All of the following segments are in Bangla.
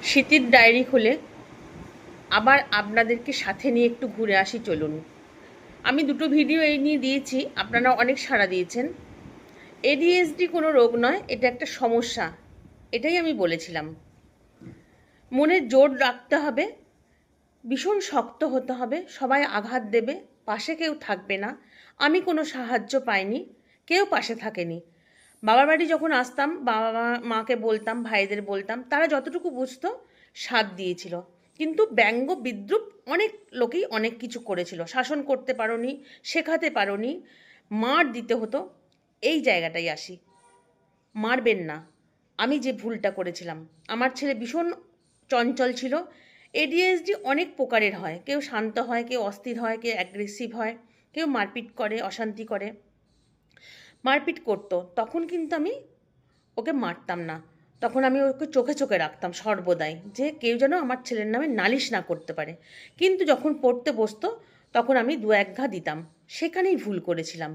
স্মৃতির ডায়েরি খুলে আবার আপনাদেরকে সাথে নিয়ে একটু ঘুরে আসি চলুন। আমি দুটো ভিডিও এই নিয়ে দিয়েছি, আপনারা অনেক সাড়া দিয়েছেন। এডিএসডি কোনো রোগ নয়, এটা একটা সমস্যা, এটাই আমি বলেছিলাম। মনে জোর রাখতে হবে, ভীষণ শক্ত হতে হবে, সবাই আঘাত দেবে, পাশে কেউ থাকবে না। আমি কোনো সাহায্য পাইনি, কেউ পাশে থাকেনি। বাবার বাড়ি যখন আসতাম, মাকে বলতাম, ভাইদের বলতাম, তারা যতটুকু বুঝতো সাথ দিয়েছিল। কিন্তু ব্যঙ্গ বিদ্রুপ অনেক লোকেই অনেক কিছু করেছিল। শাসন করতে পারোনি, শেখাতে পারোনি, মার দিতে হতো। এই জায়গাটাই আসি, মারবেন না। আমি যে ভুলটা করেছিলাম, আমার ছেলে ভীষণ চঞ্চল ছিল। এডিএসডি অনেক প্রকারের হয়, কেউ শান্ত হয়, কেউ অস্থির হয়, কেউ অ্যাগ্রেসিভ হয়, কেউ মারপিট করে, অশান্তি করে। মারপিট করতো, তখন কিন্তু আমি ওকে মারতাম না, তখন আমি ওকে চোখে চোখে রাখতাম সর্বদাই, যে কেউ যেন আমার ছেলের নামে নালিশ না করতে পারে। কিন্তু যখন পড়তে বসতো তখন আমি দু এক ঘা দিতাম, সেখানেই ভুল করেছিলাম।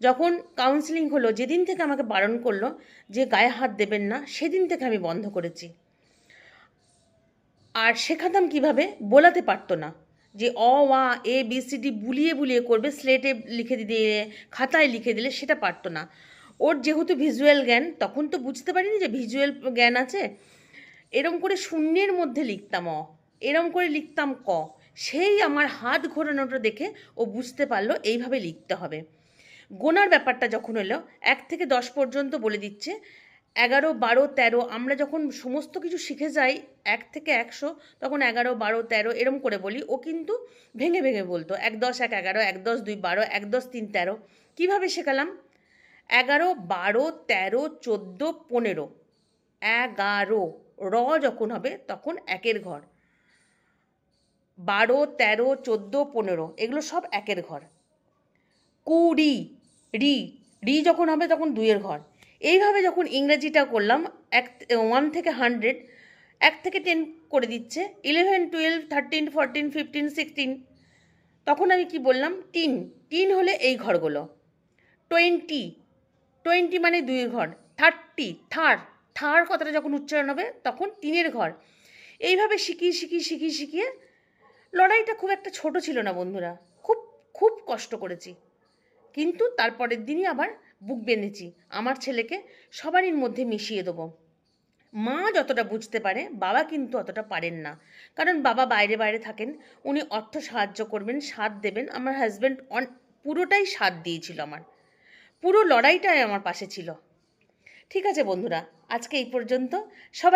যখন কাউন্সিলিং হলো, যেদিন থেকে আমাকে বারণ করলো যে গায়ে হাত দেবেন না, সেদিন থেকে আমি বন্ধ করেছি। আর শেখাতাম কিভাবে, বোলাতে পারতো না, যে অ আ এ বি সি ডি বুলিয়ে বুলিয়ে করবে, স্লেটে লিখে দিলে, খাতায় লিখে দিলে, সেটা পারতো না। ওর যেহেতু ভিজুয়াল জ্ঞান, তখন তো বুঝতে পারিনি যে ভিজুয়াল জ্ঞান আছে। এরম করে শূন্যের মধ্যে লিখতাম অ, এরম করে লিখতাম ক। সেই আমার হাত ঘোরানোটা দেখে ও বুঝতে পারলো এইভাবে লিখতে হবে। গোনার ব্যাপারটা যখন এলো, 1 থেকে 10 পর্যন্ত বলে দিচ্ছে, 11, 12, 13, আমরা যখন সমস্ত কিছু শিখে যাই 1 থেকে 100, তখন 11, 12, 13 এরম করে বলি। ও কিন্তু ভেঙে ভেঙে বলতো, 1 10 1 11, 1 10 2 12, 1 10 3 13। কীভাবে শেখালাম? 11, 12, 13, 14, 15, 11। র যখন হবে তখন একের ঘর, 12, 13, 14, 15 এগুলো সব একের ঘর। কুড়ি, রি, রি যখন হবে তখন দুইয়ের ঘর। এইভাবে যখন ইংরেজিটা করলাম, 1 থেকে 100, 1 থেকে 10 করে দিচ্ছে, 11, 12, 13, 14, 15, 16। তখন আমি কি বললাম, টিন, টিন হলে এই ঘরগুলো। 20, 20 মানে দুইয়ের ঘর। 30, থার, থার কথাটা যখন উচ্চারণ হবে তখন তিনের ঘর। এইভাবে শিখিয়ে শিখিয়ে শিখিয়ে শিখিয়ে, লড়াইটা খুব একটা ছোট ছিল না বন্ধুরা, খুব খুব কষ্ট করেছি। কিন্তু তারপরের দিনই আবার বুক বেঁধেছি, আমার ছেলেকে সবারই মধ্যে মিশিয়ে দেবো। মা যতটা বুঝতে পারে, বাবা কিন্তু অতটা পারেন না, কারণ বাবা বাইরে বাইরে থাকেন। উনি অর্থ সাহায্য করবেন, সাথ দেবেন। আমার হাজব্যান্ড পুরোটাই সাথ দিয়েছিল, আমার পুরো লড়াইটাই আমার পাশে ছিল। ঠিক আছে বন্ধুরা, আজকে এই পর্যন্ত। সবাই